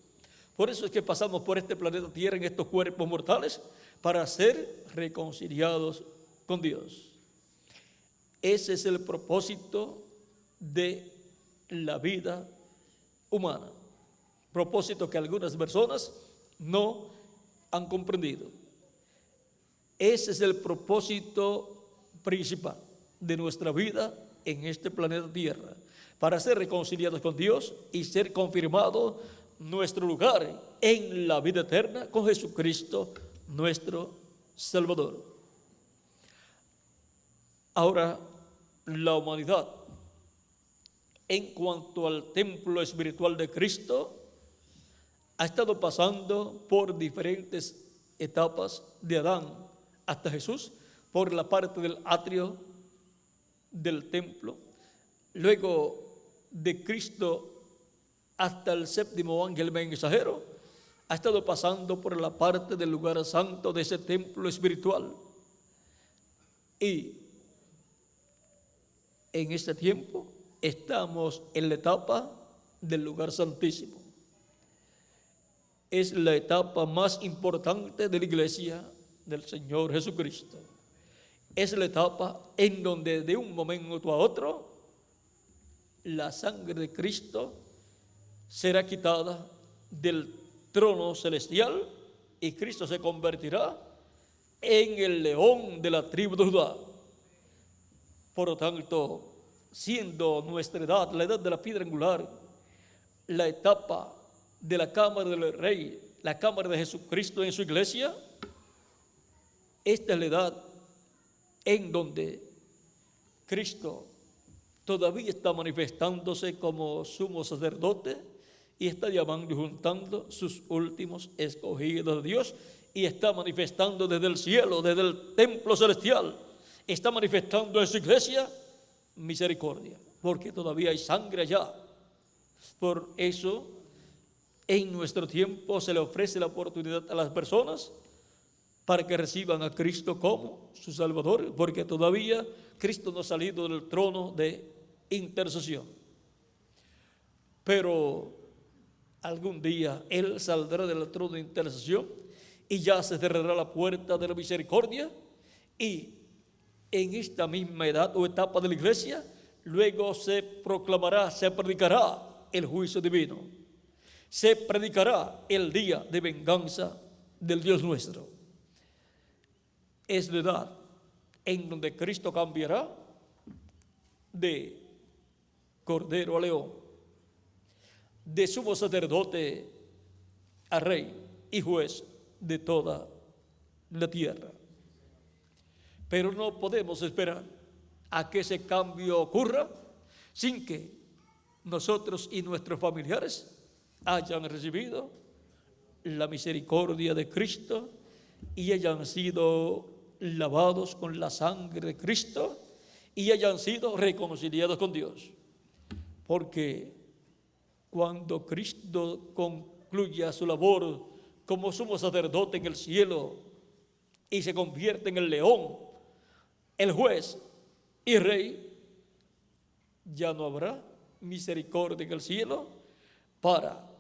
Por eso es que pasamos por este planeta Tierra en estos cuerpos mortales para ser reconciliados con Dios. Ese es el propósito de la vida humana. Propósito que algunas personas no han comprendido. Ese es el propósito principal de nuestra vida en este planeta Tierra, para ser reconciliados con Dios y ser confirmado nuestro lugar en la vida eterna con Jesucristo, nuestro Salvador. Ahora, la humanidad, en cuanto al templo espiritual de Cristo, ha estado pasando por diferentes etapas de Adán hasta Jesús, por la parte del atrio del templo, luego de Cristo hasta el séptimo ángel mensajero, ha estado pasando por la parte del lugar santo de ese templo espiritual. Y en este tiempo estamos en la etapa del lugar santísimo. Es la etapa más importante de la iglesia del Señor Jesucristo. Es la etapa en donde de un momento a otro la sangre de Cristo será quitada del trono celestial y Cristo se convertirá en el león de la tribu de Judá. Por lo tanto, siendo nuestra edad, la edad de la piedra angular, la etapa de la cámara del Rey, la cámara de Jesucristo en su iglesia, esta es la edad en donde Cristo todavía está manifestándose como sumo sacerdote y está llamando y juntando sus últimos escogidos de Dios y está manifestando desde el cielo, desde el templo celestial, está manifestando en su iglesia misericordia, porque todavía hay sangre allá. Por eso, en nuestro tiempo se le ofrece la oportunidad a las personas para que reciban a Cristo como su Salvador, porque todavía Cristo no ha salido del trono de intercesión. Pero algún día Él saldrá del trono de intercesión y ya se cerrará la puerta de la misericordia, y en esta misma edad o etapa de la iglesia luego se proclamará, se predicará el juicio divino, se predicará el día de venganza del Dios nuestro. Es la edad en donde Cristo cambiará de cordero a león, de sumo sacerdote a rey y juez de toda la tierra. Pero no podemos esperar a que ese cambio ocurra sin que nosotros y nuestros familiares hayan recibido la misericordia de Cristo y hayan sido lavados con la sangre de Cristo y hayan sido reconciliados con Dios. Porque cuando Cristo concluya su labor como sumo sacerdote en el cielo y se convierte en el león, el juez y rey, ya no habrá misericordia en el cielo para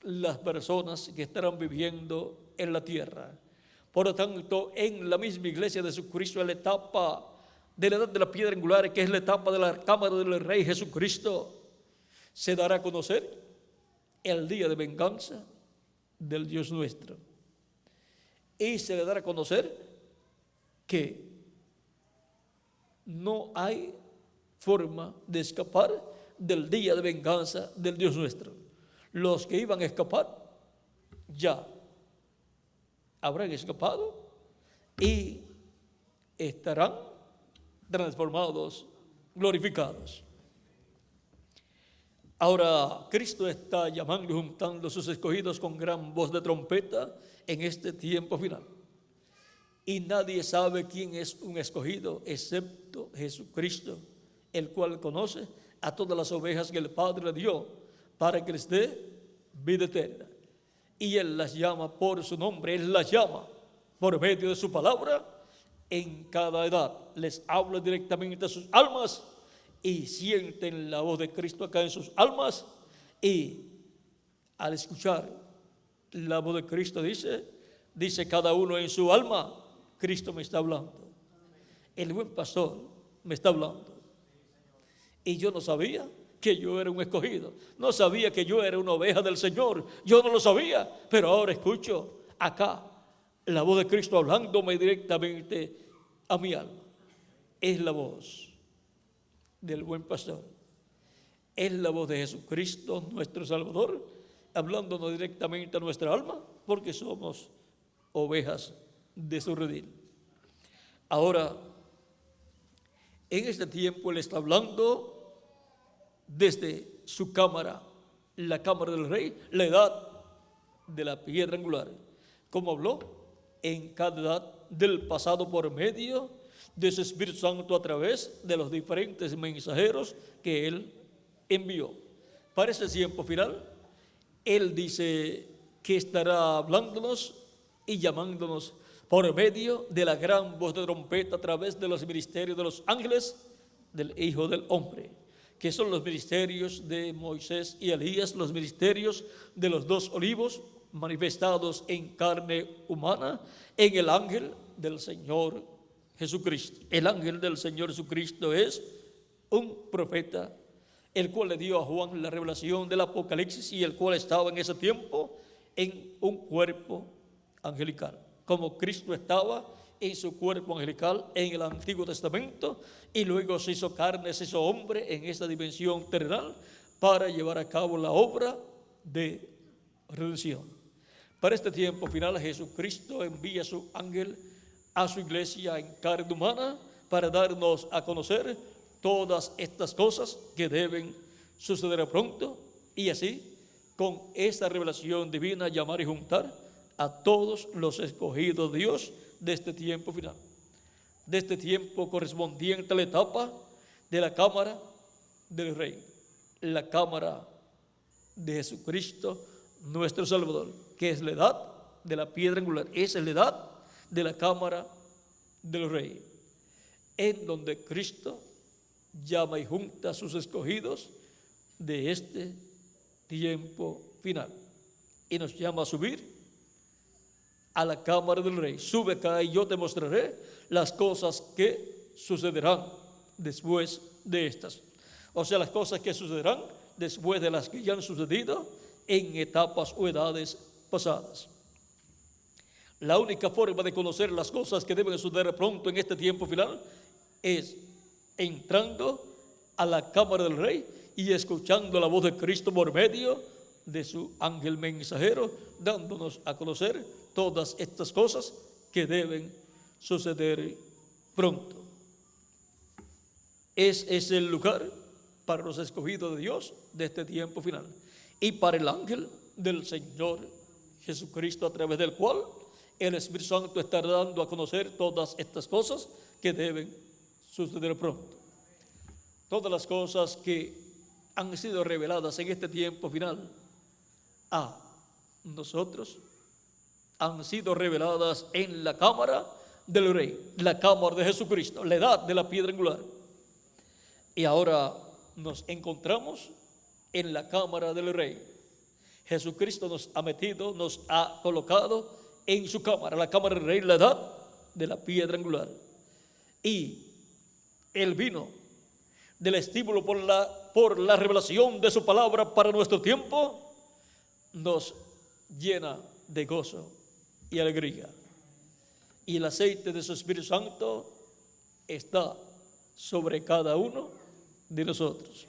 las personas que estarán viviendo en la tierra. Por lo tanto, en la misma iglesia de Jesucristo, en la etapa de la edad de la piedra angular, que es la etapa de la cámara del Rey Jesucristo, se dará a conocer el día de venganza del Dios nuestro. Y se le dará a conocer que no hay forma de escapar del día de venganza del Dios nuestro. Los que iban a escapar ya habrán escapado y estarán transformados, glorificados. Ahora Cristo está llamando y juntando a sus escogidos con gran voz de trompeta en este tiempo final. Y nadie sabe quién es un escogido excepto Jesucristo, el cual conoce a todas las ovejas que el Padre le dio para que les dé vida eterna. Y Él las llama por su nombre, Él las llama por medio de su palabra en cada edad. Les habla directamente a sus almas y sienten la voz de Cristo acá en sus almas. Y al escuchar la voz de Cristo dice cada uno en su alma: Cristo me está hablando, el buen pastor me está hablando. Y yo no sabía que yo era un escogido, no sabía que yo era una oveja del Señor, yo no lo sabía, pero ahora escucho acá la voz de Cristo hablándome directamente a mi alma. Es la voz del buen pastor, es la voz de Jesucristo nuestro Salvador, hablándonos directamente a nuestra alma, porque somos ovejas de su redil. Ahora, en este tiempo Él está hablando desde su cámara, la cámara del rey, la edad de la piedra angular, como habló en cada edad del pasado por medio de su Espíritu Santo a través de los diferentes mensajeros que Él envió. Para este tiempo final, Él dice que estará hablándonos y llamándonos por medio de la gran voz de trompeta a través de los ministerios de los ángeles del Hijo del Hombre, que son los ministerios de Moisés y Elías, los ministerios de los dos olivos manifestados en carne humana en el ángel del Señor Jesucristo. El ángel del Señor Jesucristo es un profeta, el cual le dio a Juan la revelación del Apocalipsis y el cual estaba en ese tiempo en un cuerpo angelical, como Cristo estaba en su cuerpo angelical en el Antiguo Testamento y luego se hizo carne, se hizo hombre en esta dimensión terrenal para llevar a cabo la obra de redención. Para este tiempo final, Jesucristo envía a su ángel a su iglesia en carne humana para darnos a conocer todas estas cosas que deben suceder pronto, y así con esta revelación divina llamar y juntar a todos los escogidos de Dios de este tiempo final, de este tiempo correspondiente a la etapa de la cámara del Rey, la cámara de Jesucristo nuestro Salvador, que es la edad de la piedra angular. Esa es la edad de la cámara del Rey, en donde Cristo llama y junta a sus escogidos de este tiempo final y nos llama a subir a la cámara del Rey. Sube acá y yo te mostraré las cosas que sucederán después de estas. O sea, las cosas que sucederán después de las que ya han sucedido en etapas o edades pasadas. La única forma de conocer las cosas que deben suceder pronto en este tiempo final es entrando a la cámara del Rey y escuchando la voz de Cristo por medio de su ángel mensajero, dándonos a conocer todas estas cosas que deben suceder pronto. Es el lugar para los escogidos de Dios de este tiempo final y para el ángel del Señor Jesucristo, a través del cual el Espíritu Santo está dando a conocer todas estas cosas que deben suceder pronto. Todas las cosas que han sido reveladas en este tiempo final a nosotros han sido reveladas en la cámara del Rey, la cámara de Jesucristo, la edad de la piedra angular. Y ahora nos encontramos en la cámara del Rey. Jesucristo nos ha metido, nos ha colocado en su cámara, la cámara del Rey, la edad de la piedra angular. Y Él vino del estímulo por la revelación de su palabra para nuestro tiempo, nos llena de gozo y alegría. Y el aceite de su Espíritu Santo está sobre cada uno de nosotros.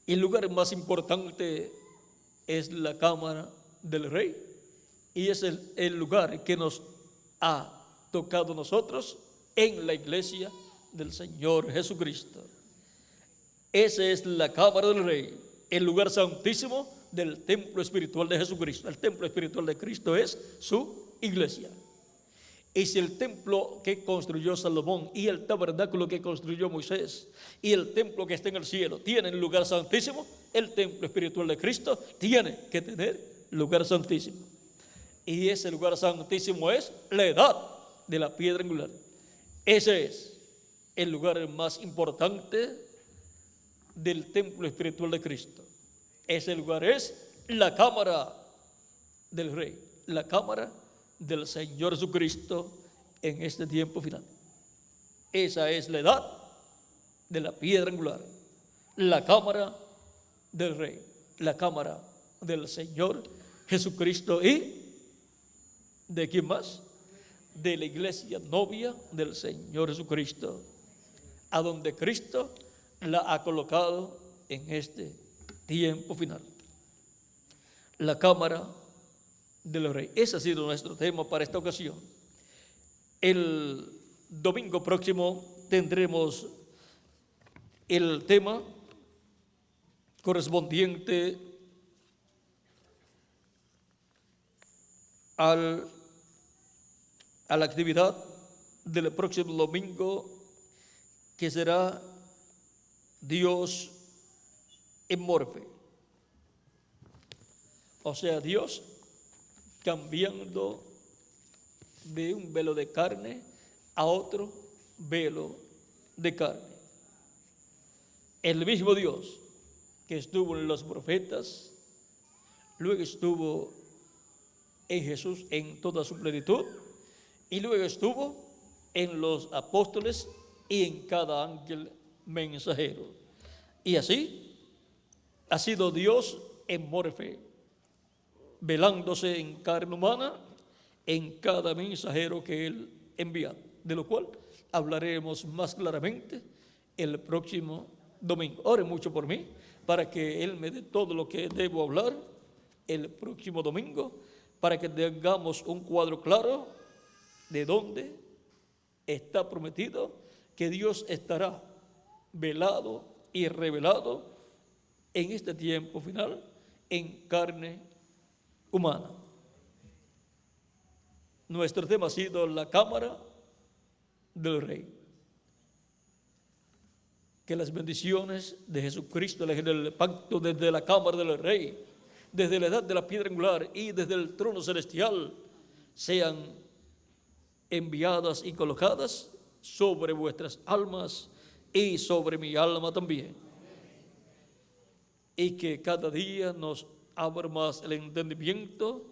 El lugar más importante es la cámara del Rey, y es el lugar que nos ha tocado nosotros en la iglesia del Señor Jesucristo. Esa es la cámara del Rey, el lugar santísimo del templo espiritual de Jesucristo. El templo espiritual de Cristo es su iglesia. Es el templo que construyó Salomón, y el tabernáculo que construyó Moisés, y el templo que está en el cielo tienen lugar santísimo. El templo espiritual de Cristo tiene que tener lugar santísimo, y ese lugar santísimo es la edad de la piedra angular. Ese es el lugar más importante del templo espiritual de Cristo. Ese lugar es la cámara del Rey, la cámara del Señor Jesucristo en este tiempo final. Esa es la edad de la piedra angular, la cámara del Rey, la cámara del Señor Jesucristo. ¿Y de quién más? De la iglesia novia del Señor Jesucristo, a donde Cristo la ha colocado en este tiempo final. La cámara del Rey. Ese ha sido nuestro tema para esta ocasión. El domingo próximo tendremos el tema correspondiente a la actividad del próximo domingo, que será Dios en morfe. O sea, Dios cambiando de un velo de carne a otro velo de carne. El mismo Dios que estuvo en los profetas, luego estuvo en Jesús en toda su plenitud, y luego estuvo en los apóstoles y en cada ángel mensajero. Y así ha sido Dios en morfe, velándose en carne humana en cada mensajero que Él envía, de lo cual hablaremos más claramente el próximo domingo. Ore mucho por mí, para que Él me dé todo lo que debo hablar el próximo domingo, para que tengamos un cuadro claro de dónde está prometido que Dios estará velado y revelado en este tiempo final en carne humana. Nuestro tema ha sido la cámara del Rey. Que las bendiciones de Jesucristo, el pacto desde la cámara del Rey, desde la edad de la piedra angular y desde el trono celestial, sean enviadas y colocadas sobre vuestras almas y sobre mi alma también. Y que cada día nos abra más el entendimiento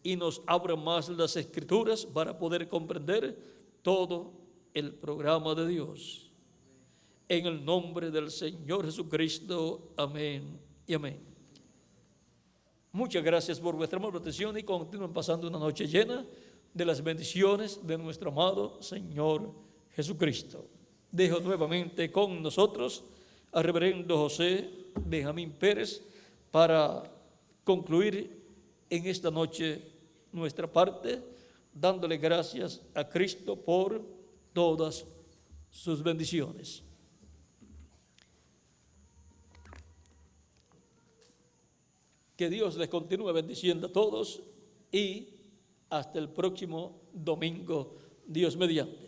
y nos abra más las escrituras para poder comprender todo el programa de Dios. En el nombre del Señor Jesucristo, amén y amén. Muchas gracias por vuestra amable atención, y continúen pasando una noche llena de las bendiciones de nuestro amado Señor Jesucristo. Dejo nuevamente con nosotros al reverendo José Benjamín Pérez para concluir en esta noche nuestra parte, dándole gracias a Cristo por todas sus bendiciones. Que Dios les continúe bendiciendo a todos, y Hasta el próximo domingo, Dios mediante.